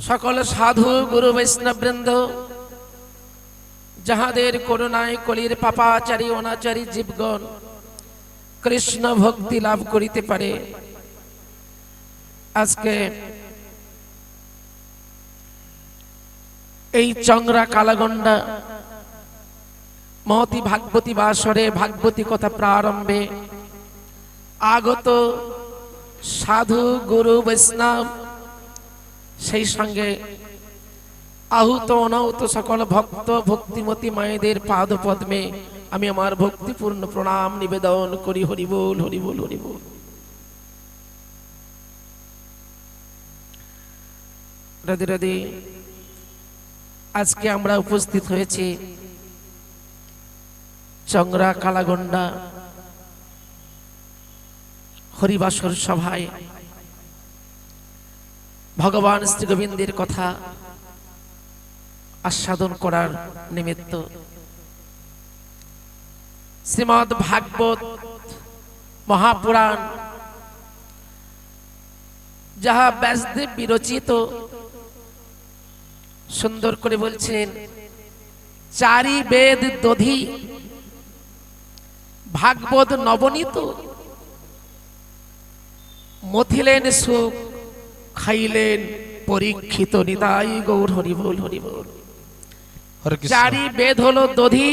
সকল সাধু গুরু বৈষ্ণববৃন্দ, যাহাদের করুণায় কলির পাপাচারী অনাচারী জীবগণ কৃষ্ণ ভক্তি লাভ করিতে পারে, আজকে এই চংরা কালাগন্ডা মহতি ভাগবতী বাসরে ভাগবতী কথা প্রারম্ভে আগত সাধু গুরু বৈষ্ণব, সেই সঙ্গে আহুত অনাহুত সকল ভক্ত ভক্তিমতী মায়েদের পাদপদ্মে আমি আমার ভক্তিপূর্ণ প্রণাম নিবেদন করি। হরি বল, হরি বল, হরি বল। রাধে রাধে। আজকে আমরা উপস্থিত হয়েছি চংরা কালাগন্ডা হরিবাসর সভায় ভগবান শ্রী গোবিন্দের কথা আস্বাদন করার নিমিত্ত। শ্রীমদ্ ভাগবত মহাপুরাণ, যাহা ব্যাসদেব বিরচিত, সুন্দর করে বলছেন চারি বেদ দধি ভাগবত নবনীত, মথিলেন সুখ খাইলেন পরীক্ষিত। নিতাই গৌর হরি বল, হরি বল। চারি বেদ হলো দধি।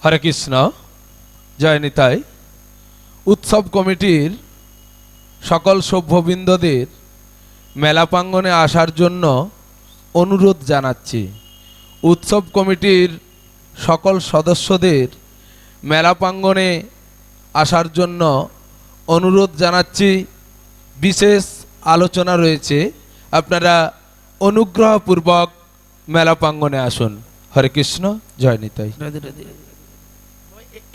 হরে কৃষ্ণ, জয় নিতাই। উৎসব কমিটির সকল সভ্যবৃন্দদের মেলা প্রাঙ্গণে আসার জন্য অনুরোধ জানাচ্ছি। উৎসব কমিটির সকল সদস্যদের মেলা প্রাঙ্গণে আসার জন্য অনুরোধ জানাচ্ছি। বিশেষ আলোচনা রয়েছে, আপনারা অনুগ্রহপূর্বক মেলা প্রাঙ্গণে আসুন। হরে কৃষ্ণ, জয় নিতাই।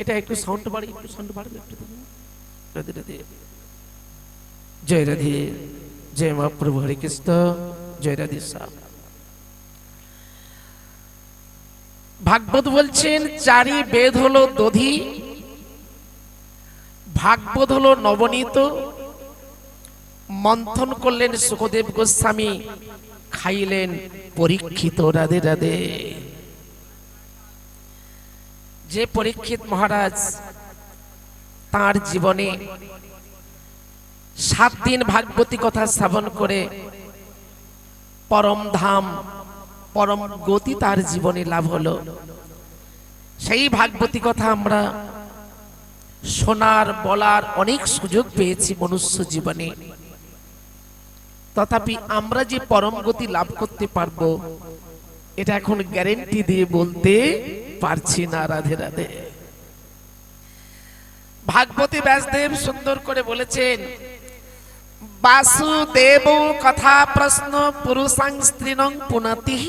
এটা একটু সাউন্ড বাড়ি, একটু সাউন্ড বাড়বে একটু। রাধে রাধে। জয় রাধে, জয় মহাপ্রভু। হরে কৃষ্ণ, জয় রাধে। ভাগবত বলছেন চারি বেদ হলো দধি, ভাগবত হলো নবনীত, মন্থন করলেন সুখদেব গোস্বামী, খাইলেন পরীক্ষিত। রাধে রাধে। যে পরীক্ষিত মহারাজ তার জীবনে 7 দিন ভাগবতী কথা শ্রবণ করে পরম ধাম পরম গতি তার জীবনে লাভ হলো, সেই ভাগবতী কথা আমরা শোনার বলার অনেক সুযোগ পেয়েছি মনুষ্য জীবনে। তথাপি আমরা যে পরম গতি লাভ করতে পারবো, এটা এখন গ্যারেন্টি দিয়ে বলতে পারছি না। রাধে রাধে। ভাগবতী ব্যাসদেব সুন্দর করে বলেছেন, বাসুদেব কথা প্রশ্ন পুরুষাং স্ত্রীণং পুনতিঃ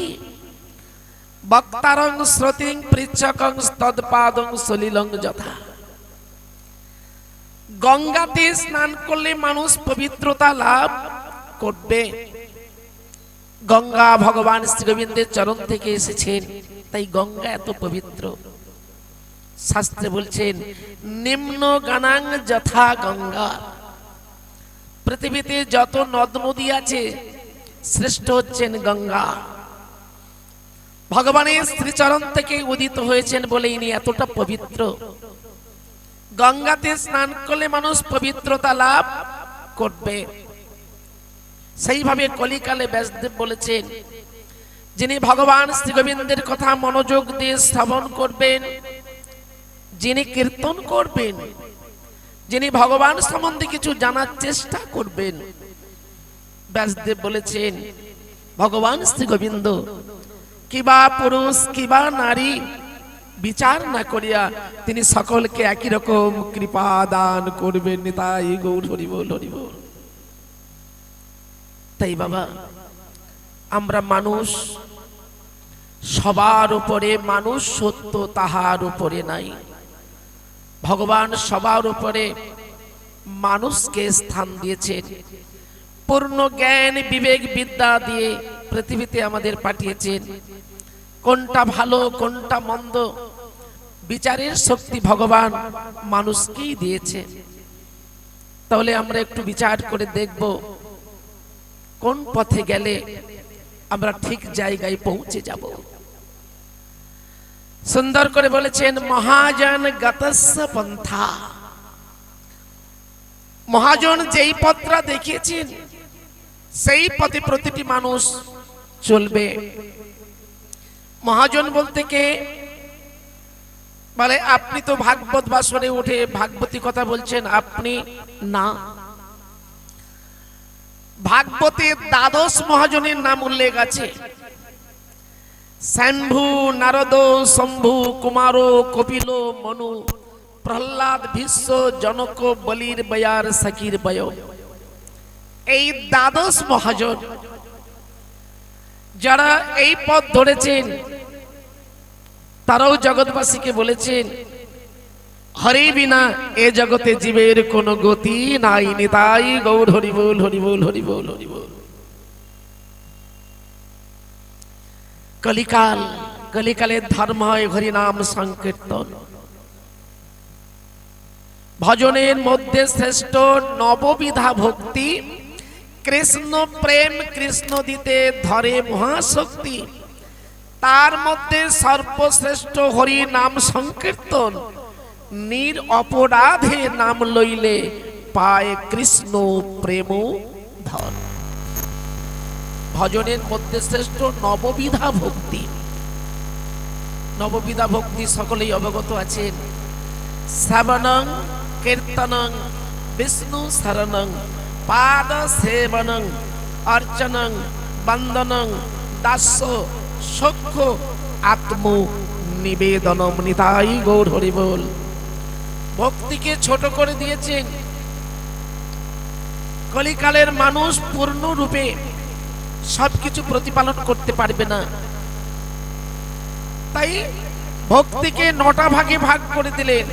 বক্তারং শ্রোতিং পৃচ্ছকং তৎপাদং সলিলং যথা। গঙ্গাতে স্নান করলে মানুষ পবিত্রতা লাভ করবে। গঙ্গা ভগবান শ্রী গোবিন্দের চরণ থেকে এসেছেন, তাই গঙ্গা এত পবিত্র। শাস্ত্রে বলছেন নিম্ন গানাং যথা গঙ্গা। পৃথিবীতে যত নদ নদী আছে শ্রেষ্ঠ হচ্ছেন গঙ্গা। ভগবানের শ্রীচরণ থেকে উদিত হয়েছেন বলে ইনি এতটা পবিত্র। গঙ্গাতে স্নান করলে মানুষ পবিত্রতা লাভ করবে। সেইভাবে কলিকালে ব্যাসদেব বলেছেন, যিনি ভগবান শ্রী গোবিন্দের কথা মনোযোগ দিয়ে শ্রবণ করবেন, যিনি কীর্তন করবেন, যিনি ভগবান সম্বন্ধে কিছু জানার চেষ্টা করবেন, ব্যাসদেব বলেছেন ভগবান শ্রী গোবিন্দ কিবা পুরুষ কিবা নারী বিচার না করিয়া তিনি সকলকে একই রকম কৃপা দান করবেন। নিতাই গৌর হরি বল, হরি বল। তাই বাবা, আমরা মানুষ, সবার উপরে মানুষ সত্য, তাহার উপরে নাই। ভগবান সবার উপরে মানুষকে স্থান দিয়েছেন। পূর্ণ জ্ঞান বিবেক বিদ্যা দিয়ে পৃথিবীতে আমাদের পাঠিয়েছেন। কোনটা ভালো কোনটা মন্দ বিচারের শক্তি ভগবান মানুষকেই দিয়েছে। তাহলে আমরা একটু বিচার করে দেখব কোন পথে গেলে আমরা ঠিক জায়গায় পৌঁছে যাব। সুন্দর করে বলেছেন মহাজন গতস্য পন্থা। মহাজন যেই পথটা দেখিয়েছেন সেই পথে প্রতিটি মানুষ চলবে। মহাজন বলতে কে? বলে আপনি তো ভাগবত বাসরে উঠে ভাগবতী কথা বলছেন, আপনি না। ভাগবতে দ্বাদশ মহাজনের নাম উল্লেখ আছে। শম্ভু, নারদ, শম্ভু, কুমার, কপিল, মনু, প্রহ্লাদ, ভীষ্ম, জনক, বলির, বয়ার, সকির, বয়। এই দ্বাদশ মহাজন যারা এই পথ ধরেছেন তারাও জগৎবাসীকে বলেছেন হরি বিনা এ জগতে জীবের কোনো গতি নাই। নিতাই গৌর হরি বল, হরি বল, হরি বল, হরি বল। কলিকাল, কলিকালের ধর্ম হয় হরিনাম সংকীর্তন। ভজনের মধ্যে শ্রেষ্ঠ নববিধা ভক্তি। কৃষ্ণ প্রেম, কৃষ্ণ দিতে ধরে মহাশক্তি। তার মধ্যে সর্বশ্রেষ্ঠ হরি নাম সংকীর্তন। নির অপরাধে নাম লইলে পায় কৃষ্ণ প্রেম ধন। ভজনের মধ্যে শ্রেষ্ঠ নববিধা ভক্তি। নববিধা ভক্তি সকলেই অবগত আছেন। শ্রবণং, কীর্তনং, বিষ্ণু শরণং, পাদ সেবনং, অর্চনং, বন্দনং, দাস্য, সখ্য, আত্ম নিবেদনম। নিতাই গৌর হরি বল। ভক্তিকে ছোট করে দিয়েছেন। কলিকালের মানুষ পূর্ণ রূপে সবকিছু প্রতিপালন করতে পারবে না, তাই ভক্তিকে 9টা ভাগে ভাগ করে দিলেন।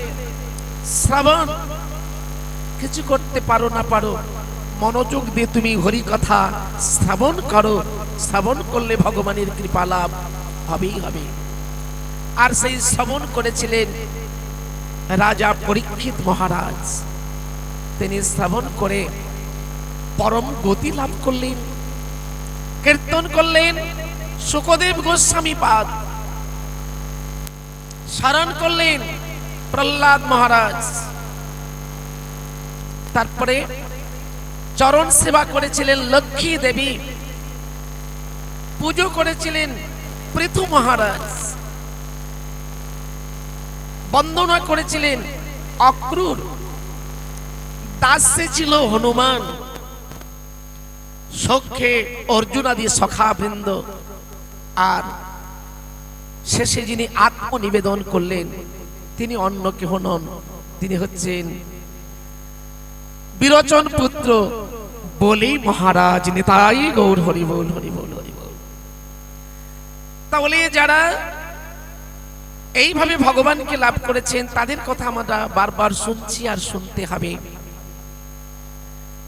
শ্রবণ, কিছু করতে পারো না পারো, মনোযোগ দিয়ে তুমি হরি কথা শ্রবণ করো। শ্রবণ করলে ভগবানের কৃপা লাভ হবেই হবে। আর সেই শ্রবণ করেছিলেন রাজা পরীক্ষিত মহারাজ। তিনি শ্রবণ করে পরম গতি লাভ করলেন। কীর্তন করলেন শুকদেব গোস্বামী পাদ। স্মরণ করলেন প্রহ্লাদ মহারাজ। তারপরে চরণ সেবা করেছিলেন লক্ষ্মী দেবী। পুজো করেছিলেন পৃথু মহারাজ। বন্দনা করেছিলেন অক্রূর। দাসে ছিল হনুমান। সখ্যে অর্জুনাদি সখা বৃন্দ। আর শেষে যিনি আত্মনিবেদন করলেন তিনি অন্য কেহ নন, তিনি হচ্ছেন বিরোচন পুত্র বলি মহারাজ। নিতাই গৌর হরি বল, হরি বল, হরি বল। তাহলে যারা এইভাবে ভগবানকে লাভ করেছেন তাদের কথা আমরা বারবার শুনছি আর শুনতে হবে।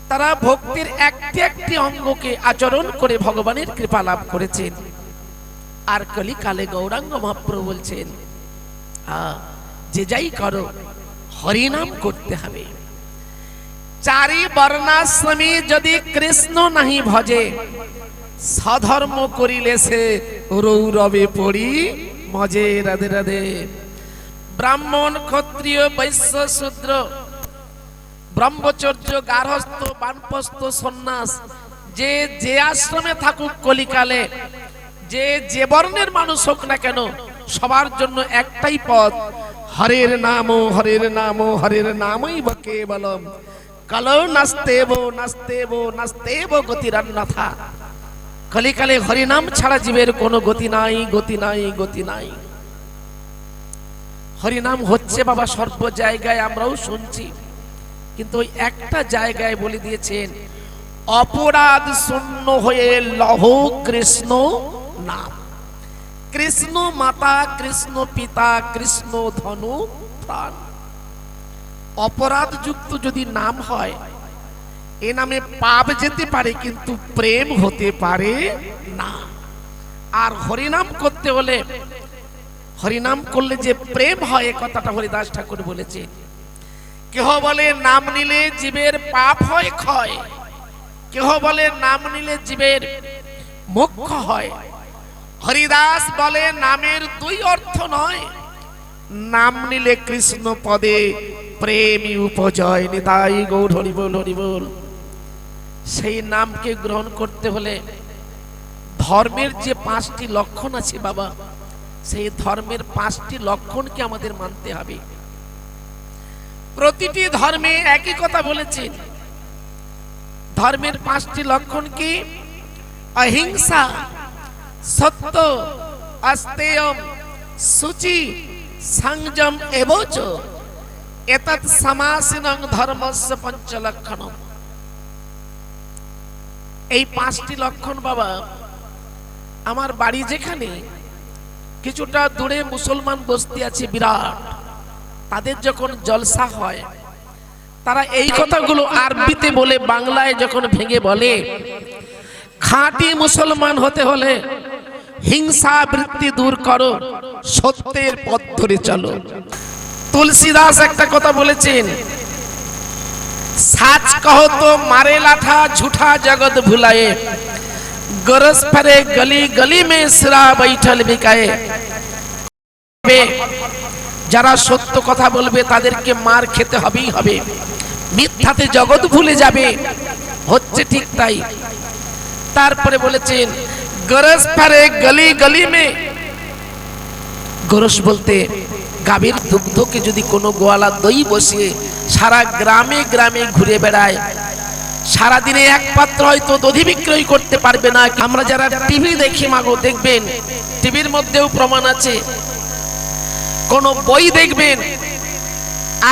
তারা ভক্তির একটি একটি অঙ্গকে আচরণ করে ভগবানের কৃপা লাভ করেছেন। আর কলিকালে গৌরাঙ্গ মহাপ্রভু বলছেন যে যাই করো হরিনাম করতে হবে। চারি বর্ণাশ্রমী যদি কৃষ্ণ নাহি ভজে, সধর্ম করিলে সে রৌরবে পড়ি মজে। রাধে রাধে। ব্রাহ্মণ, ক্ষত্রিয়, বৈশ্য, শূদ্র, ব্রহ্মচর্য, গার্হস্থ, বানপ্রস্থ, সন্ন্যাস, যে যে আশ্রমে থাকুক কলিকালে, যে যে বর্ণের মানুষ হোক না কেন, সবার জন্য একটাই পথ, হরের নাম, হরের নাম, হরের নামই কেবলম। কালো নাস্তেব, নাস্তেব, নাস্তেব গতিরান্যথা। কলিকালে হরিনাম ছাড়া জীবের কোনো গতি নাই, গতি নাই, গতি নাই। হরিনাম হচ্ছে বাবা সর্ব জায়গায়, আমরাও শুনছি, কিন্তু ওই একটা জায়গায় বলে দিয়েছেন অপরাধ শূন্য হয়ে লহ কৃষ্ণ নাম। কৃষ্ণ মাতা, কৃষ্ণ পিতা, কৃষ্ণ ধনু প্রাণ। অপরাধ যুক্ত যদি নাম হয়, এ নামে পাপ যেতে পারে কিন্তু প্রেম হতে পারে না। আর হরিনাম করতে হলে, হরিনাম করলে যে প্রেম হয়, এ কথাটা হরিদাস ঠাকুর বলেছে। কেহ বলে নাম নিলে জীবের পাপ হয় ক্ষয়, কেহ বলে নাম নিলে জীবের মোক্ষ হয়। হরিদাস বলে নামের দুই অর্থ নয়, নাম নিলে কৃষ্ণ পদে প্রেমী উপজয়। নিতাই গৌর হরি বল হরি বল। সেই নামকে গ্রহণ করতে হলে ধর্মের যে 5টি লক্ষণ আছে বাবা, সেই ধর্মের 5টি লক্ষণকে আমাদের মানতে হবে। প্রতিটি ধর্মে একই কথা বলেছেন। ধর্মের 5টি লক্ষণ কি? অহিংসা, সত্য, আস্তেয়, শুচি, সংযম এবচ এতৎ সমাসিনং ধর্মস্য পঞ্চলক্ষণম। এই 5টি লক্ষণ বাবা, আমার বাড়ি যেখানে কিছুটা দূরে মুসলমান বস্তি আছে বিরাট, তাদের যখন জলসা হয় তারা এই কথাগুলো আরবিতে বলে বাংলায় যখন ভেঙে বলে, খাঁটি মুসলমান হতে হলে হিংসা বৃত্তি দূর করো, সত্যের পথ ধরে চলো। তুলসীদাস একটা কথা বলেছেন, সাচ কहो তো মারে লাঠা ঝুঠা জগৎ ভুলায়ে, গরজ ফেরে গলি গলি মে সিরা বৈঠল বিকায়ে। যারা সত্য কথা বলবে তাদেরকে মার খেতে হবেই হবে, মিথ্যাতে জগৎ ভুলে যাবে, হচ্ছে ঠিক তাই। তারপরে বলেছেন গরজ ফেরে গলি গলি মে, গরজ বলতে গাভীর দুগ্ধকে যদি কোনো গোয়ালা দই বসিয়ে সারা গ্রামে গ্রামে ঘুরে বেড়ায়, সারাদিনে এক পাত্র হয়তো দধি বিক্রয় করতে পারবে না। আমরা যারা টিভি দেখি মাগো, দেখবেন টিভির মধ্যেও প্রমাণ আছে। কোন বই দেখবেন,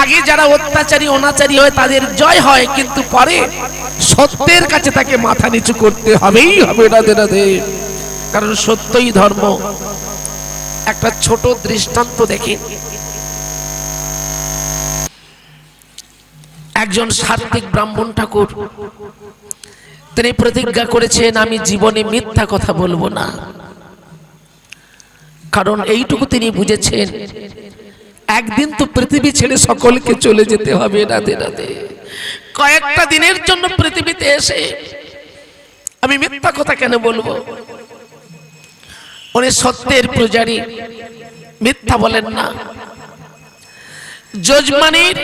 আগে যারা অত্যাচারী অনাচারী হয় তাদের জয় হয়, কিন্তু পরে সত্যের কাছে তাকে মাথা নিচু করতে হবেই হবে। রাধে রাধে। কারণ সত্যই ধর্ম। একটা ছোট দৃষ্টান্ত দেখেন, একজন সাত্বিক ব্রাহ্মণ ঠাকুর, তিনি প্রতিজ্ঞা করেছেন আমি জীবনে মিথ্যা কথা বলবো না। কারণ এইটুকু তিনি বুঝেছেন, একদিন তো পৃথিবী ছেড়ে সকলকে চলে যেতে হবে। রাধে রাধে। কয়েকটা দিনের জন্য পৃথিবীতে এসে আমি মিথ্যা কথা কেন বলবো? উনি সত্যের পূজারী, মিথ্যা বলেন না। যজমানের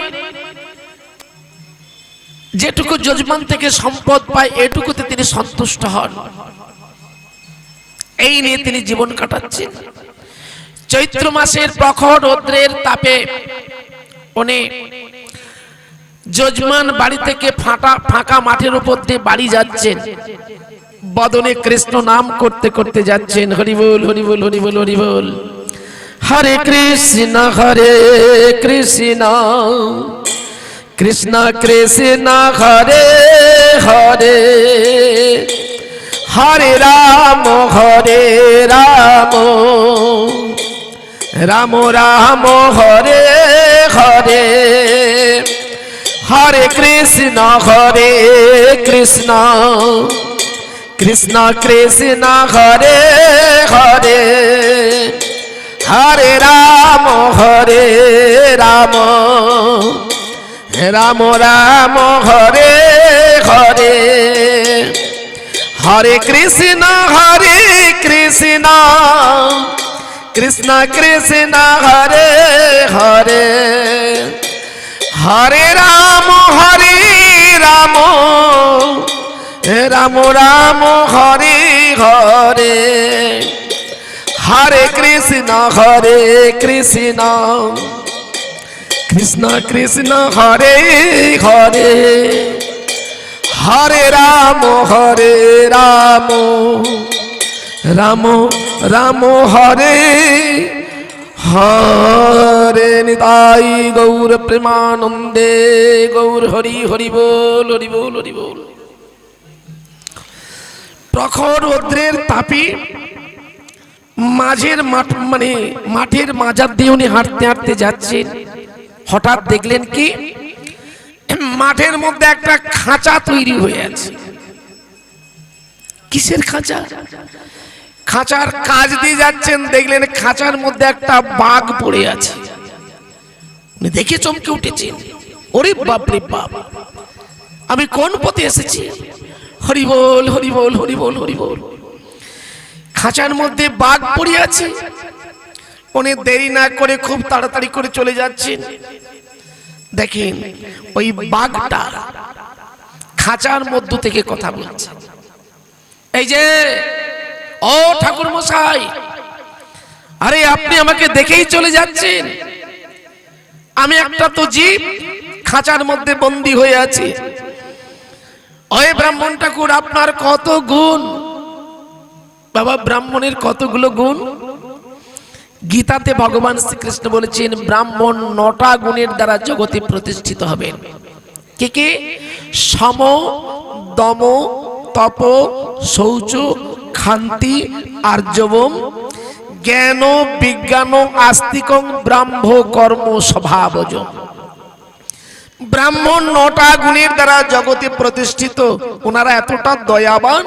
যেটুকু যজমান থেকে সম্পদ পায় এটুকুতে তিনি সন্তুষ্ট হন, এই নিয়ে তিনি জীবন কাটাচ্ছেন। চৈত্র মাসের প্রখর রৌদ্রের তাপে উনি যজমান বাড়ি থেকে ফাঁকা মাঠের উপর দিয়ে বাড়ি যাচ্ছেন, বদনে কৃষ্ণ নাম করতে করতে যাচ্ছেন। হরি বল হরি বল হরি বল হরি বল। হরে কৃষ্ণ কৃষ্ণ কৃষ্ণ হরে হরে, হরে রাম রাম রাম হরে হরে, হরে কৃষ্ণ কৃষ্ণ কৃষ্ণ হরে হরে, হরে রাম রাম রাম হরে হরে, হরে কৃষ্ণ কৃষ্ণ কৃষ্ণ হরে হরে, হরে রাম রাম রাম হরে হরে, হরে কৃষ্ণ কৃষ্ণ কৃষ্ণ হরে হরে, হরে রাম রাম রাম হরে হরে। নিতাই গৌর প্রেমানন্দে গৌর হরি হরি বল হরি বল হরি বল। প্রখর রৌদ্রের তাপে মাঝের মাঠের মাঝার দিয়ে উনি হাঁটতে হাঁটতে যাচ্ছেন। হঠাৎ দেখলেন কি, মাঠের মধ্যে একটা খাঁচা তৈরি হয়ে আছে। কিসের খাঁচা? খাঁচার কাজ দিয়ে যাচ্ছেন, দেখলেন খাঁচার মধ্যে একটা বাঘ পড়ে আছে। উনি দেখে চমকে উঠেছেন, ওরে বাপ রে বাপ, আমি কোন পথে এসেছি? হরি বল হরি বল হরি বল হরি বল। খাঁচার মধ্যে বাঘ পড়ে আছে, উনি দেরি না করে খুব তাড়াতাড়ি করে চলে যাচ্ছেন। দেখেন ওই বাঘটা খাঁচার মধ্য থেকে কথা বলছে, এই যে ও ঠাকুর মশাই, আরে আপনি আমাকে দেখেই চলে যাচ্ছেন, আমি একটা তো জীব খাঁচার মধ্যে বন্দী হয়ে আছি। ওই ব্রাহ্মণ ঠাকুর আপনার কত গুণ। বাবা ব্রাহ্মণের কতগুলো গুণ, গীতাতে ভগবান শ্রীকৃষ্ণ বলেছেন ব্রাহ্মণ 9টা গুণের দ্বারা জগতে প্রতিষ্ঠিত হবেন। কে কে? সম, দম, তপ, শৌচ, ক্ষান্তি, আর্জবম, জ্ঞান, বিজ্ঞান, আস্তিকং, ব্রাহ্ম কর্ম স্বভাবজম। ব্রাহ্মণ 9টা গুণের দ্বারা জগতে প্রতিষ্ঠিত, ওনারা এতটা দয়াবান।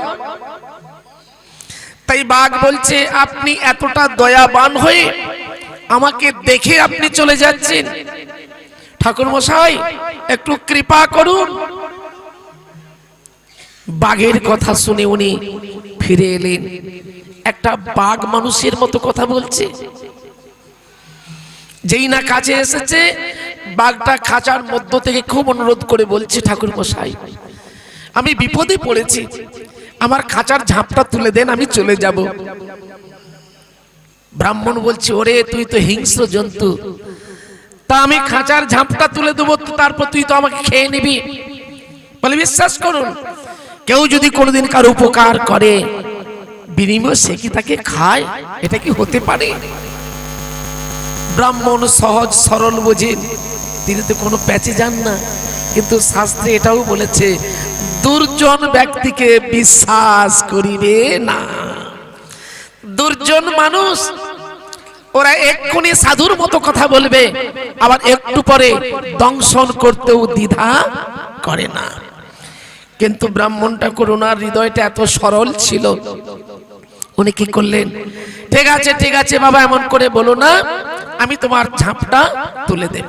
তাই বাঘ বলছে আপনি এতটা দয়াবান হয়ে আমাকে দেখে আপনি চলে যাচ্ছেন, ঠাকুর মশাই একটু কৃপা করুন। বাঘের কথা শুনে উনি ফিরে এলেন। একটা বাঘ মানুষের মতো কথা বলছে। যেই না কাছে এসেছে, বাঘটা খাঁচার মধ্য থেকে খুব অনুরোধ করে বলছে, ঠাকুর মশাই আমি বিপদে পড়েছি, আমার খাঁচার ঝাঁপটা তুলে দেন, আমি চলে যাব। ব্রাহ্মণ বলছে ওরে তুই তো হিংস্র জন্তু, তা আমি খাঁচার ঝাঁপটা তুলে দেবো, তারপর তুই তো আমাকে খেয়ে নিবি। বলে বিশ্বাস করুন, কেউ যদি কোনোদিন কার উপকার করে বিনিময়ে সে কি তাকে খায়? এটা কি হতে পারে? ব্রাহ্মণ সহজ সরল বোঝেন, তিনি তো কোনো প্যাচে যান না। কিন্তু শাস্ত্রে এটাও বলেছে দুর্জন ব্যক্তিকে বিশ্বাস করিবে না। দুর্জন মানুষ, ওরা এক্ষুনি সাধুর মতো কথা বলবে, আবার একটু পরে দংশন করতেও দ্বিধা করে না। কিন্তু ব্রাহ্মণ ঠাকুর ওনার হৃদয়টা এত সরল ছিল, উনি কি করলেন, ঠিক আছে ঠিক আছে বাবা এমন করে বলো না, আমি তোমার ঝাঁপটা তুলে দেব।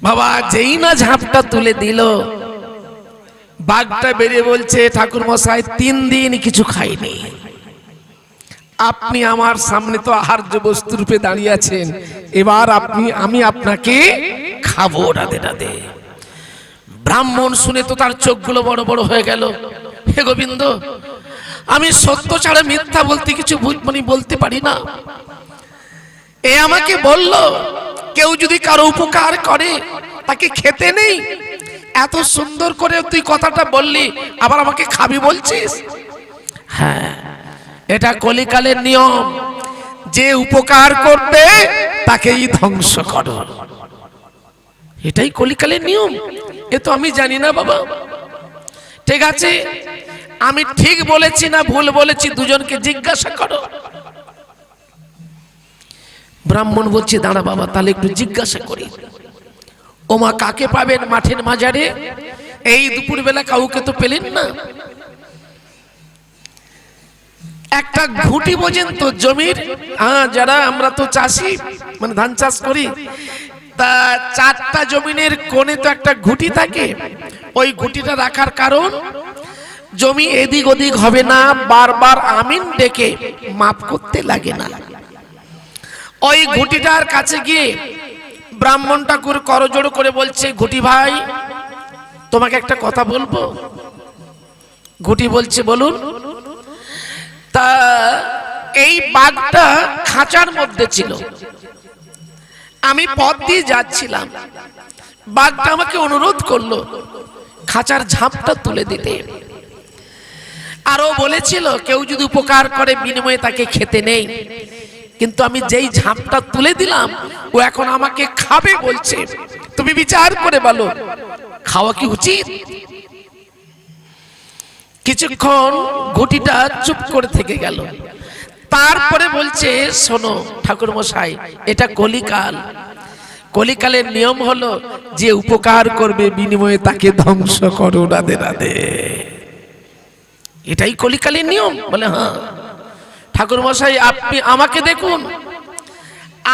বাবা যেই না ঝাঁপটা তুলে দিল, বাঘটা বেরিয়ে বলছে ঠাকুর মশাই 3 দিন কিছু খাইনি, আপনি আমার সামনে তো আহার্য বস্তু রূপে দাঁড়িয়ে আছেন, এবার আমি আপনাকে খাবো রাধে রাধে। ব্রাহ্মণ শুনে তো তার চোখগুলো বড় বড় হয়ে গেল। হে গোবিন্দ, আমি সত্য ছাড়া মিথ্যা বলতে কিছু বলতে পারি না। এ আমাকে বলল কেউ যদি কারো উপকার করে তাকে খেতে নেই, এত সুন্দর করে তুই কথাটা বললি, আবার আমাকে খাবি বলছিস? হ্যাঁ, এটা কলিকালের নিয়ম, যে উপকার করবে তাকেই ধ্বংস করো, এটাই কলিকালের নিয়ম। এ তো আমি জানি না বাবা। ঠিক আছে, আমি ঠিক বলেছি না ভুল বলেছি দুজনকে জিজ্ঞাসা করো। ব্রাহ্মণ বলছে দাঁড়া বাবা, তাহলে একটু জিজ্ঞাসা করি। ওমা কাকে পাবেন মাঠের মাঝারে? এই দুপুর বেলা কাউকে তো পেলেন না। একটা ঘুঁটি বোঝেন তো জমির, যারা আমরা তো চাষি, মানে ধান চাষ করি, তা 4টা জমিনের কোণে তো একটা ঘুঁটি থাকে। ওই ঘুঁটিটা রাখার কারণ জমি এদিক ওদিক হবে না, বারবার আমিন ডেকে মাপ করতে লাগে না। ওই ঘুঁটিটার কাছে গিয়ে ব্রাহ্মণ ঠাকুর করজোড় করে বলছে, ঘুঁটি ভাই তোমাকে একটা কথা বলবো। ঘুঁটি বলছে বলুন। তা এই বাঘটা খাঁচার মধ্যে ছিল, আমি পথ দিয়ে যাচ্ছিলাম, বাঘটা আমাকে অনুরোধ করলো খাঁচার ঝাঁপটা তুলে দিতে। আরো বলেছিল কেউ যদি উপকার করে বিনিময়ে তাকে খেতে নেই। কিন্তু আমি যেই ঝাঁপটা তুলে দিলাম, ও এখন আমাকে খাবে বলছে। তুমি বিচার করে বলো, খাওয়া কি উচিত? কিছুক্ষণ ঘুঁটিটা চুপ করে থেকে গেল, তারপরে বলছে শোনো ঠাকুর মশাই, এটা কলিকাল। কলিকালের নিয়ম হলো যে উপকার করবে বিনিময়ে তাকে ধ্বংস করো রাধে রাধে, এটাই কলিকালের নিয়ম। বলে হ্যাঁ ঠাকুর মশাই, আপনি আমাকে দেখুন,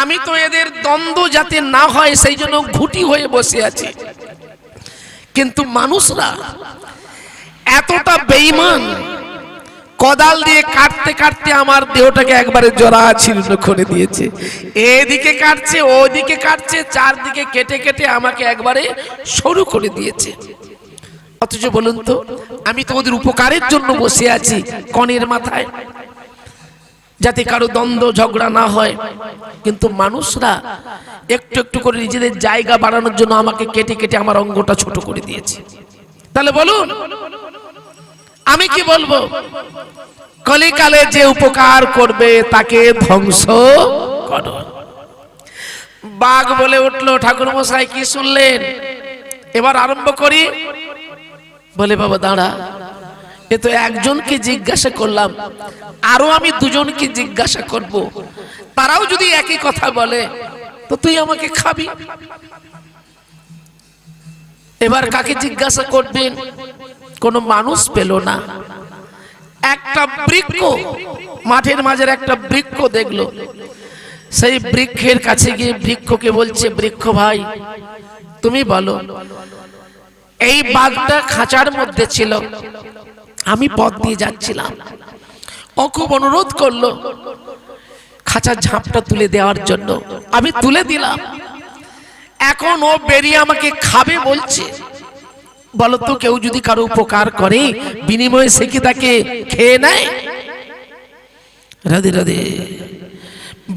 আমি তো এদের দ্বন্দ্ব যাতে না হয় সেই জন্য ঘুঁটি হয়ে বসে আছি। কিন্তু মানুষরা এতটা বেঈমান, কোদাল দিয়ে কাটতে কাটতে আমার দেহটাকে একবারে জরা ছিন্ন করে দিয়েছে। এদিকে কাটছে, ওদিকে কাটছে, চারদিকে কেটে কেটে আমাকে একবারে সরু করে দিয়েছে। অথচ বলুন তো, আমি তো ওদের উপকারের জন্য বসে আছি কনের মাথায়, যাতে কারো দ্বন্দ্ব ঝগড়া না হয়। কিন্তু মানুষরা একটু একটু করে নিজেদের জায়গা বাড়ানোর জন্য আমাকে কেটে কেটে আমার অঙ্গটা ছোট করে দিয়েছে। তাহলে বলুন আমি কি বলবো? কলিকালে যে উপকার করবে তাকে ধ্বংস করো। বাঘ বলে উঠলো, ঠাকুর মশাই কি শুনলেন? এবার আরম্ভ করি। বলে বাবা দাঁড়া, এ তো একজনকে জিজ্ঞাসা করলাম, আরো আমি দুজনকে জিজ্ঞাসা করব, তারাও যদি একই কথা বলে তো তুই আমাকে খাবি। এবার কাকে জিজ্ঞাসা করবেন? কোন মানুষ পেল না। একটা বৃক্ষ, মাঠের মাঝের একটা বৃক্ষ দেখলো। সেই বৃক্ষের কাছে গিয়ে বৃক্ষকে বলছে, বৃক্ষ ভাই তুমি বলো, এই বাঘটা খাঁচার মধ্যে ছিল, আমি পথ দিয়ে যাচ্ছিলাম, ও খুব অনুরোধ করলো খাঁচার ঝাঁপটা তুলে দেওয়ার জন্য, আমি তুলে দিলাম, এখন ও বেরিয়ে আমাকে খাবে বলছে। বলতো কেউ যদি কারো উপকার করে বিনিময়ে সে কি তাকে খেয়ে নেয়? রাধে রাধে।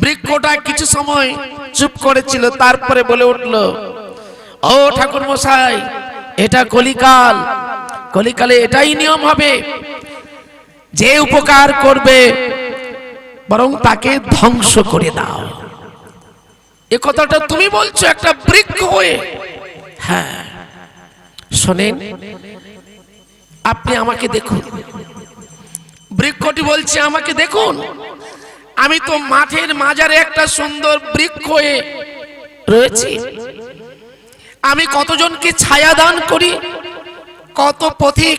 বৃক্ষটা কিছু সময় চুপ করেছিল, তারপরে বলে উঠলো, ও ঠাকুর মশাই, এটা কলিকাল, কলিকালে এটাই নিয়ম হবে, যে উপকার করবে বরং তাকে ধ্বংস করে দাও। এ কথাটা তুমি বলছো একটা বৃক্ষ হয়ে? হ্যাঁ। শোনেন, আপনি আমাকে দেখুন। বৃক্ষটি বলছে আমাকে দেখুন, আমি তো মাঠের মাঝারে একটা সুন্দর বৃক্ষ হয়ে রয়েছি, আমি কতজনকে ছায়া দান করি, কত পথিক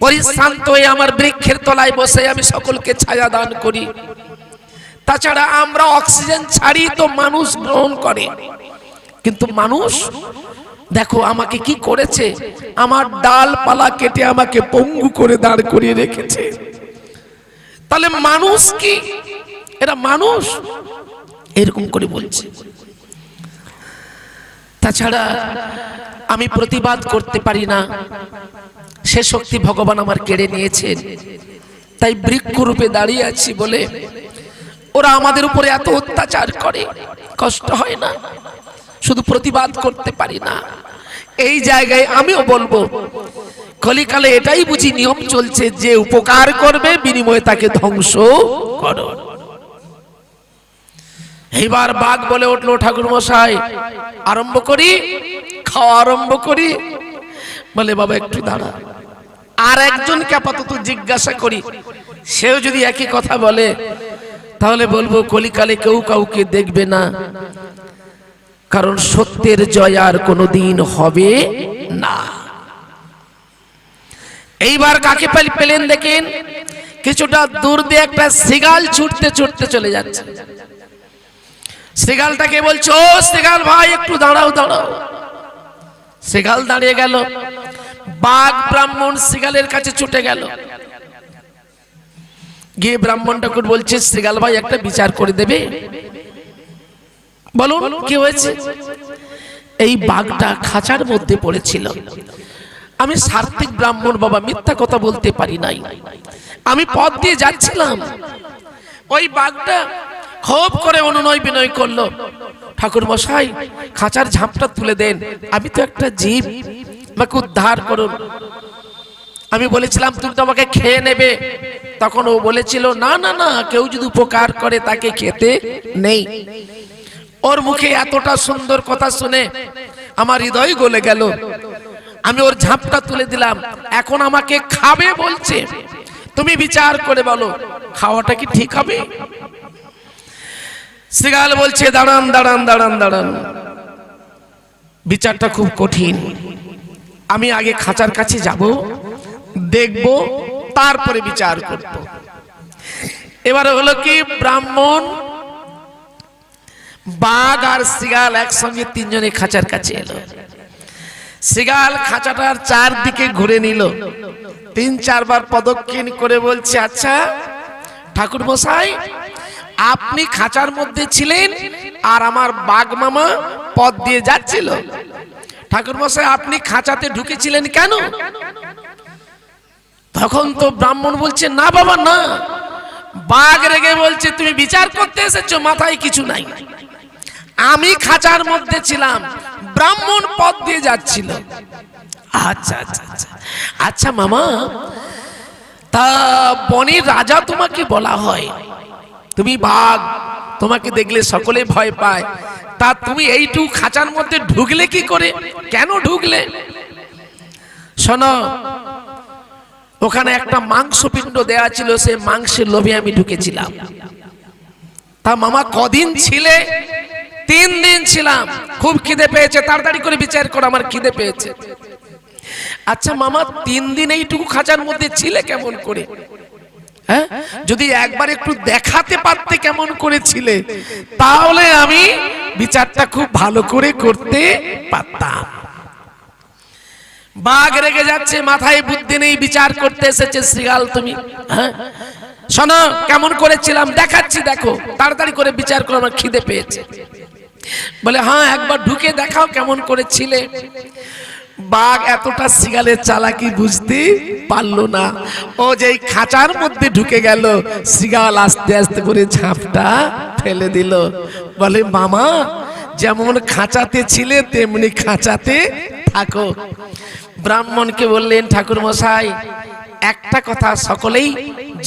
পরিশ্রান্ত হয়ে আমার বৃক্ষের তলায় বসে আমি সকলকে ছায়া দান করি। তাছাড়া আমরা অক্সিজেন ছাড়ি তো মানুষ গ্রহণ করে, কিন্তু মানুষ দেখো আমাকে কি করেছে, আমার ডালপালা কেটে আমাকে পঙ্গু করে দাঁড় করিয়ে রেখেছে। তাহলে মানুষ কি? এরা মানুষ? এরকম করে বলছে। তাছাড়া আমি প্রতিবাদ করতে পারি না, সে শক্তি ভগবান আমার কেড়ে নিয়েছেন, তাই বৃক্ষরূপে দাঁড়িয়ে আছি বলে ওরা আমাদের উপরে এত অত্যাচার করে, কষ্ট হয় না, শুধু প্রতিবাদ করতে পারি না। এই জায়গায় আমিও বলবো, কলিকালে এটাই বুঝি নিয়ম চলছে, যে উপকার করবে বিনিময়ে তাকে ধ্বংস করো। এইবার বাঘ বলে উঠলো, ঠাকুর মশাই আরম্ভ করি, খাওয়া আরম্ভ করি। বলে বাবা একটু দাঁড়া, আর একজনকে আপাতত জিজ্ঞাসা করি, সেও যদি একই কথা বলে তাহলে বলবো কলিকালে কেউ কাউকে দেখবে না, কারণ সত্যের জয় আর কোনোদিন হবে না। এইবার কাকে পেলেন দেখেন, কিছুটা দূর দিয়ে একটা শৃগাল ছুটতে ছুটতে চলে যাচ্ছে। শৃগালটাকে বলছো, ও শৃগাল ভাই একটু দাঁড়াও দাঁড়াও। শৃগাল দাঁড়িয়ে গেল। বাঘ ব্রাহ্মণ শৃগালের কাছে ছুটে গেল, গিয়ে ব্রাহ্মণ ঠাকুর বলছে, শৃগাল ভাই একটা বিচার করে দেবে? বলুন কি হয়েছে? এই বাঘটা খাঁচার মধ্যে পড়েছিল, আমি সাত্বিক ব্রাহ্মণ বাবা, মিথ্যা কথা বলতে পারি নাই, আমি পথ দিয়ে যাচ্ছিলাম, ওই বাঘটা খুব করে অনুনয় বিনয় করলো, ঠাকুর মশাই খাঁচার ঝাঁপটা তুলে দেন, আমি তো একটা জীব, আমাকে উদ্ধার করুন। আমি বলেছিলাম তুমি তো আমাকে খেয়ে নেবে, তখন ও বলেছিল না না না, কেউ যদি উপকার করে তাকে খেতে নেই। ওর মুখে এতটা সুন্দর কথা শুনে আমার হৃদয় গলে গেল, আমি ওর ঝাঁপটা তুলে দিলাম, এখন আমাকে খাবে বলছে, তুমি বিচার করে বলো খাওয়াটা কি ঠিক হবে? শৃগাল বলছে, দাঁড়ান দাঁড়ান দাঁড়ান দাঁড়ান, বিচারটা খুব কঠিন, আমি আগে খাঁচার কাছে যাব, দেখব, তারপরে বিচার করব। এবারে হলো কি, ব্রাহ্মণ, বাঘ আর শৃগাল একসঙ্গে তিনজনে খাঁচার কাছে এলো। শৃগাল খাঁচাটার চারদিকে ঘুরে নিল, 3-4 বার প্রদক্ষিণ করে বলছে, আচ্ছা ঠাকুর মশাই, আপনি খাঁচার মধ্যে ছিলেন আর আমার বাঘ মামা পথ দিয়ে যাচ্ছিল, ঠাকুর মশাই আপনি খাঁচাতে ঢুকেছিলেন কেন? তখন তো ব্রাহ্মণ বলছে, না বাবা না। বাঘ রেগে বলছে, তুমি বিচার করতে এসেছো, মাথায় কিছু নাই, আমি খাঁচার মধ্যে ছিলাম, ব্রাহ্মণ পথ দিয়ে যাচ্ছিল। আচ্ছা আচ্ছা আচ্ছা আচ্ছা মামা, তা বনের রাজা তোমাকে বলা হয়, তুমি বাঘ, তোমাকে দেখলে সকলে ভয় পায়, তা তুমি এইটুকু খাঁচার মধ্যে ঢুকলে কি করে, কেন ঢুকলে? শোনো, ওখানে একটা মাংসপিণ্ড দেয়া ছিল, সে মাংসের লোভে আমি ঢুকেছিলাম। তা মামা কদিন ছিলে? 3 দিন ছিলাম, খুব খিদে পেয়েছে, তাড়াতাড়ি করে বিচার করো, আমার খিদে পেয়েছে। আচ্ছা মামা, 3 দিন এইটুকু খাঁচার মধ্যে ছিলে কেমন করে? হ্যাঁ, যদি একবার একটু দেখাতে পারতে কেমন করে ছিলে, তাহলে আমি বিচারটা খুব ভালো করে করতে পারতাম। বাঘ রেগে যাচ্ছে, মাথায় বুদ্ধি নেই, বিচার করতে এসেছে শৃগাল তুমি। হ্যাঁ, শোনো কেমন করেছিলাম দেখাচ্ছি, দেখো, তাড়াতাড়ি করে বিচার করো, আমার খিদে পেয়েছে। বলে, হ্যাঁ একবার ঢুকে দেখাও কেমন করেছিলে। বাঘ এতটা শৃগালের চালাকি বুঝতে পারলো না, ও যেই খাঁচার মধ্যে ঢুকে গেল, শৃগাল আস্তে আস্তে করে ঝাঁপটা ফেলে দিল। বলে, মামা যেমন খাঁচাতে ছিলে তেমনি খাঁচাতে থাকো। ব্রাহ্মণকে বললেন, ঠাকুর মশাই একটা কথা সকলেই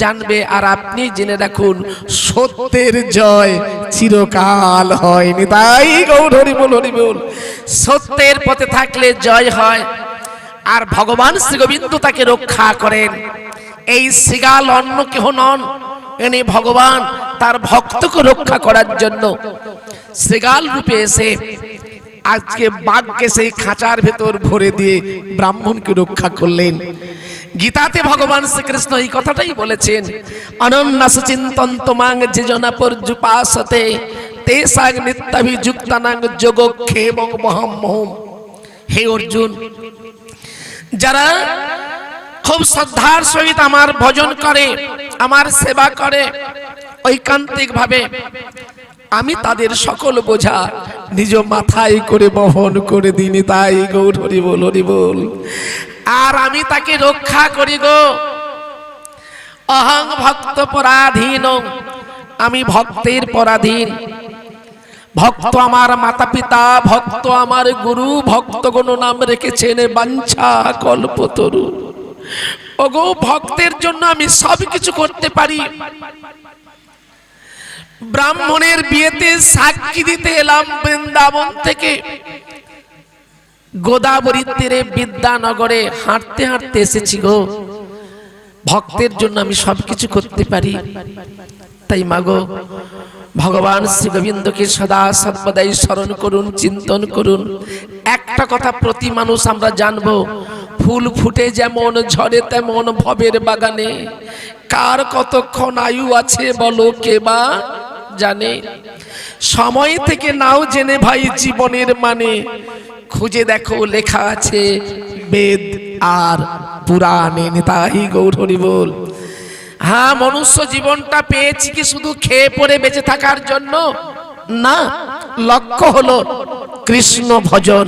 জানবে আর আপনি জেনে রাখুন, সত্যের জয় চিরকাল হয়নি, তাই গৌর হরি বল হরি বল। সত্যের পথে থাকলে জয় হয়, আর ভগবান শ্রী গোবিন্দ তাকে রক্ষা করেন। এই শৃগাল অন্য কেহ নন, এনে ভগবান তার ভক্তকে রক্ষা করার জন্য শৃগাল রূপে এসে আজকে বাঘকে সেই খাঁচার ভেতর ভরে দিয়ে ব্রাহ্মণকে রক্ষা করলেন। গীতাতে ভগবান শ্রীকৃষ্ণ এই কথাটাই বলেছেন, অনন্যাস চিন্তন্তমাং যেজনা পর্যুপাসতে তেসাং নিত্যাভিযুক্তানাং যোগক্ষেমং মহাম্মহম। হে অর্জুন, যারা খুব শ্রদ্ধার সহিত আমার ভজন করে, আমার সেবা করে ঐকান্তিক ভাবে, আমি তাদের সকল বোঝা নিজ মাথায় করে বহন করে দিনি, তাই গৌর হরি বল হরি বল। আর আমি তাকে রক্ষা করি গো। অহং ভক্ত পরাধীন, আমি ভক্তের পরাধীন। ভক্ত আমার মাতা পিতা, ভক্ত আমার গুরু, ভক্তগণ নাম রেখেছেন বাঞ্ছা কল্পতরু। ওগো, ভক্তের জন্য আমি সব কিছু করতে পারি। ব্রাহ্মণের বিয়েতে সাক্ষী দিতে এলাম বৃন্দাবন থেকে, গোদাবরী তীরে বিদ্যানগরে হাঁটতে হাঁটতে এসেছি গো। ভক্তের জন্য আমি সবকিছু করতে পারি। তাই মাগো, ভগবান শ্রী গোবিন্দকে সদা সর্বদাই স্মরণ করুন, চিন্তন করুন। একটা কথা প্রতি মানুষ আমরা জানবো, ফুল ফুটে যেমন ঝরে তেমন ভবের বাগানে, কার কতক্ষণ আয়ু আছে বলো কে বা জানে। সময় থেকে নাও জেনে ভাই জীবনের মানে, খুঁজে দেখো লেখা আছে বেদ আর পুরাণে, তাই গৌর হরি বল। হ্যাঁ, মনুষ্য জীবনটা পেয়েছি কি শুধু খেয়ে পরে বেঁচে থাকার জন্য না, লক্ষ্য হলো কৃষ্ণ ভজন,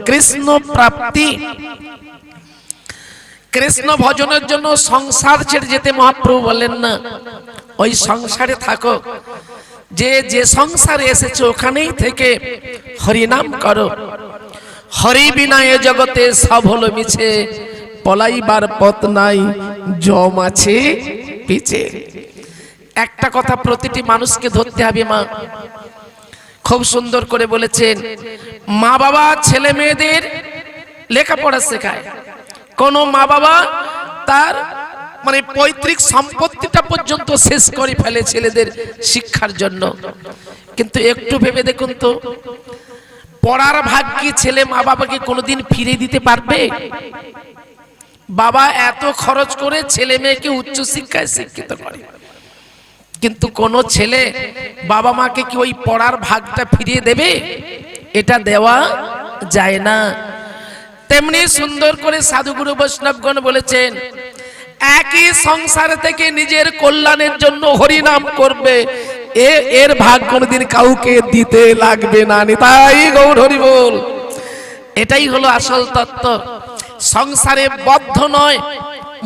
কৃষ্ণ প্রাপ্তি। কৃষ্ণ ভজনের জন্য সংসার ছেড়ে যেতে মহাপ্রভু বলেন না, ওই সংসারে থাকো, যে সংসারে এসেছে ওখানেই থেকে হরিনাম করো। হরি বিনা এ জগতে সব হলো মিছে, পলাইবার পথ নাই জম আছে পিছে। একটা কথা প্রতিটি মানুষকে ধরতে হবে। মা খুব সুন্দর করে বলেছেন, মা বাবা ছেলে মেয়েদের লেখাপড়া শেখায়। কোন মা বাবা তার মানে পৈতৃক সম্পত্তিটা পর্যন্ত শেষ করে ফেলে ছেলেদের শিক্ষার জন্য। কিন্তু একটু ভেবে দেখুন তো, পড়ার ভাগ্যে ছেলে মা বাবাকে কোনোদিন ফিরে দিতে পারবে? বাবা এত খরচ করে ছেলে মেয়েকে উচ্চ শিক্ষায় শিক্ষিত করে, কিন্তু কোন ছেলে বাবা মাকে কি ওই পড়ার ভাগটা ফিরিয়ে দেবে? এটা দেওয়া যায় না। তেমনি সুন্দর করে সাধুগুরু বৈষ্ণবগণ বলেছেন, একই সংসার থেকে নিজের কল্যাণের জন্য হরিনাম করবে, এর ভাগ কোনদিন কাউকে দিতে লাগবে না। নিতাই গৌর হরি বল। এটাই হলো আসল তত্ত্ব। সংসারে বদ্ধ নয়,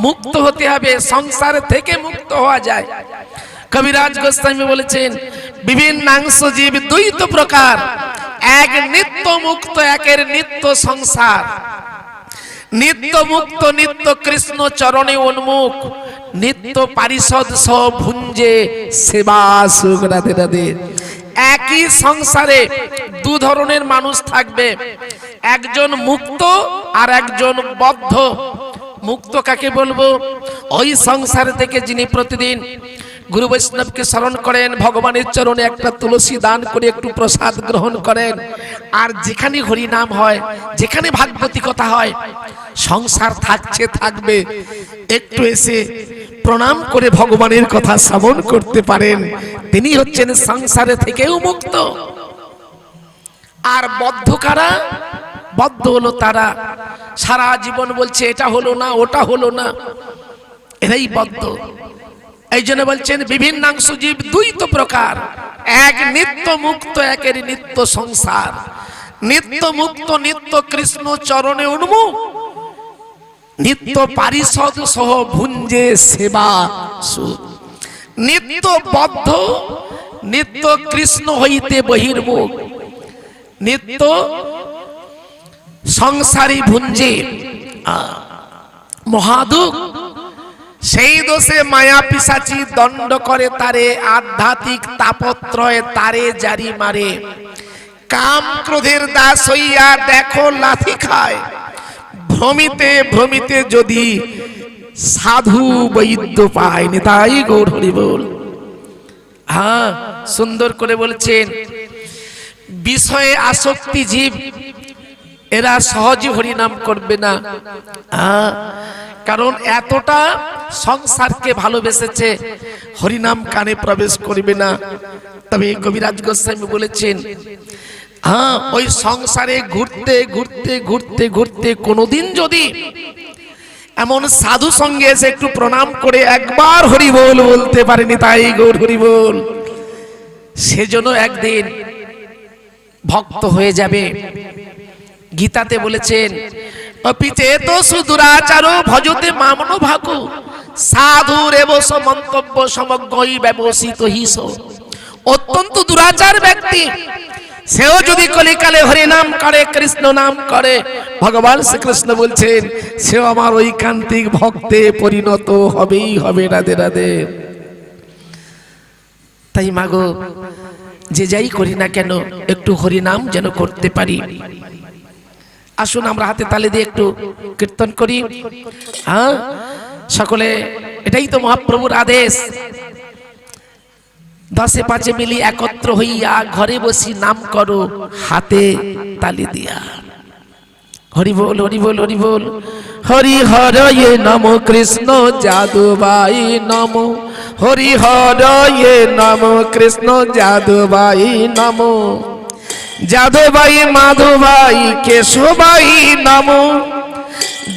মুক্ত হতে হবে। সংসার থেকে মুক্ত হওয়া যায়। কবিরাজ গোস্বামী বলেছেন, বিভিন্নাংশ জীব দুই তো প্রকার, এক নিত্য মুক্ত, একের নিত্য সংসার। নিত্য মুক্ত নিত্য কৃষ্ণ চরণে উন্মুখ, নিত্য পারিষদ সহ ভুঞ্জে সেবা সুখ। রাধে রাধে। একই সংসারে দু ধরনের মানুষ থাকবে, একজন মুক্ত আর একজন বদ্ধ। মুক্ত কাকে বলবো? ওই সংসার থেকে যিনি প্রতিদিন গুরু বৈষ্ণবকে স্মরণ করেন, ভগবানের চরণে একটা তুলসী দান করে একটু প্রসাদ গ্রহণ করেন, আর যেখানে হরি নাম হয়, যেখানে ভাগবতী কথা হয়, সংসার থাকছে থাকবে, একটু এসে প্রণাম করে ভগবানের কথা শ্রবণ করতে পারেন, তিনি হচ্ছেন সংসারে থেকেও মুক্ত। আর বদ্ধ কারা? বদ্ধ হলো তারা সারা জীবন বলছে এটা হলো না, ওটা হলো না, এরাই বদ্ধ। এই জন্য বলছেন বিভিন্নাংশ জীব দুই তো প্রকার, এক নিত্য মুক্ত, একের নিত্য সংসার। নিত্য মুক্ত নিত্য কৃষ্ণ চরণে উন্মুখ, নিত্য পারিষদ সহ ভুঞ্জে সেবা সুখ। নিত্য বদ্ধ নিত্য কৃষ্ণ হইতে বহির্মুখ, নিত্য সংসারী ভুঞ্জে মহাদুখ। সেই দোষে মায়া পিশাচি দণ্ড করে তারে, আধ্যাত্মিক তাপত্রয় তারে জারি মারে। কাম ক্রোধের দাস হইয়া দেখো লাথি খায়, ভ্রমিতে ভ্রমিতে যদি সাধু বৈদ্য পায়। নিতাই গৌর হরি বল। হ্যাঁ, সুন্দর করে বলছেন, বিষয়ে আসক্তি জীব, এরা সহজে হরিনাম করবে না। কারণ এতটা সংসারকে ভালোবেসেছে, হরিনাম কানে প্রবেশ করবে না। তবে কবিরাজ গোস্বামী বলেছেন, হ্যাঁ, ওই সংসারে ঘুরতে ঘুরতে ঘুরতে ঘুরতে কোনোদিন যদি এমন সাধু সঙ্গে এসে একটু প্রণাম করে একবার হরি বল বলতে পারেনি, তাই গৌর হরি বল, সেজন্য একদিন ভক্ত হয়ে যাবে। গীতাতে বলেছেন, অপিচেত সুদুরাচার ভজতে মামনো ভাকু, সাধুর এবস মন্তব্য সমগ্রই ব্যবসিত হিস। অত্যন্ত দুরাচার ব্যক্তি, সেও যদি কলিকালে হরি নাম করে, কৃষ্ণ নাম করে, ভগবান শ্রীকৃষ্ণ বলছেন সেও আমার ঐকান্তিক ভক্তে পরিণত হবেই হবে। রাধে রাধে। তাই মাগো, যে যাই করি না কেন একটু হরি নাম যেন করতে পারি। আসুন আমরা হাতে তালি দিয়ে একটু কীর্তন করি। হ্যাঁ, সকলে, এটাই তো মহাপ্রভুর আদেশ। 10-5 মিলি একত্র হইয়া ঘরে বসি নাম করো, হাতে তালি দিয়া। হরি বল, হরি বল, হরি বল। হরি হরয়ে নমো কৃষ্ণ যাদবাই নমো, হরি হরয়ে নমো কৃষ্ণ যাদবাই নমো, যাদবাই মাধবাই কেশবাই নমো,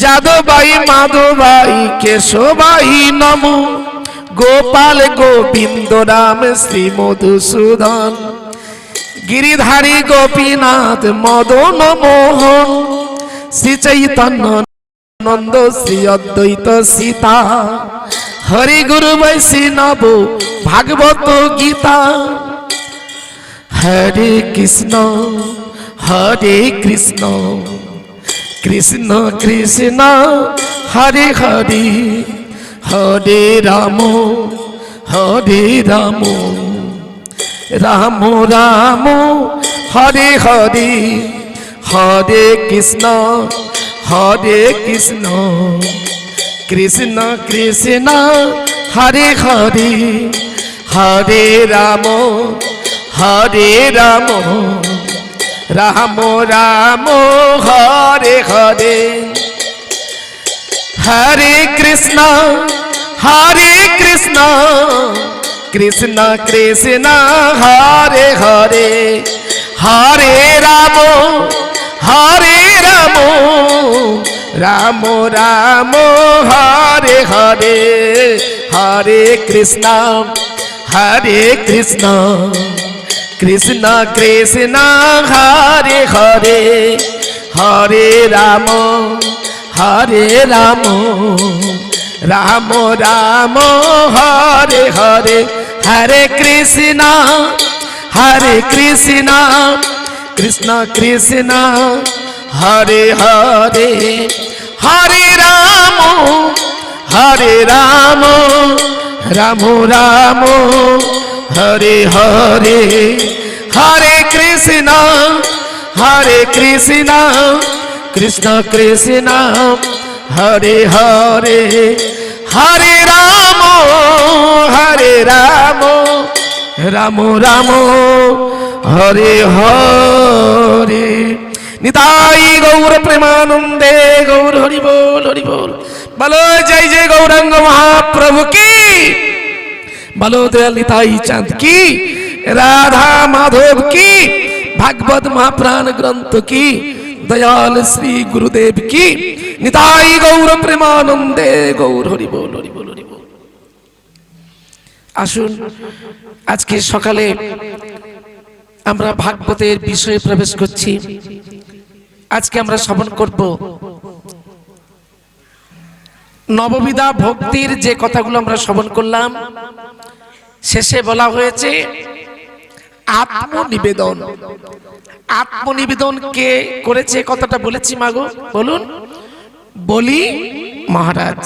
যাদবাই মাধবাই কেশবাই নমো, গোপাল গোবিন্দ রাম শ্রী মধুসূদন, গিরিধারী গোপীনাথ মদন মোহন, শ্রী চৈতন্য নন্দ শ্রী অদ্বৈত সীতা, হরি গুরু বৈষ্ণব ভাগবত গীতা। হরে কৃষ্ণ কৃষ্ণ কৃষ্ণ হরে হরে, হরে রাম রাম রাম হরে হরে, হরে কৃষ্ণ কৃষ্ণ কৃষ্ণ হরে হরে, হরে রাম রাম রাম হরে হরে। হরে কৃষ্ণ কৃষ্ণ কৃষ্ণ হরে হরে, হরে রাম হরে রাম রাম রাম হরে হরে হরে কৃষ্ণ কৃষ্ণ কৃষ্ণ হরে হরে হরে রাম রাম রাম হরে হরে হরে কৃষ্ণ কৃষ্ণ কৃষ্ণ হরে হরে হরে রাম রাম রাম হরে হরে হরে কৃষ্ণ কৃষ্ণ কৃষ্ণ হরে হরে হরে রাম রাম রাম হরে হরে। নিতাই গৌর প্রেমানন্দে গৌর হরি বল বলো জয় জয় গৌরাঙ্গ মহাপ্রভু কি, বলো দয়াল নিতাই চাঁদ কি, রাধা মাধব কি, ভাগবত মহাপ্রাণ গ্রন্থ কি, দয়াল শ্রী গুরুদেব কি। নিতাই গৌর প্রেমানন্দে গৌর হরি বল আসুন আজকে সকালে আমরা ভাগবতের বিষয়ে প্রবেশ করছি। আজকে আমরা শ্রবণ করব নববিধা ভক্তির যে কথাগুলো আমরা শ্রবণ করলাম, শেষে বলা হয়েছে আত্মনিবেদন। আত্মনিবেদন কে করেছে কথাটা বলেছি মাগো, বলুন বলি মহারাজ।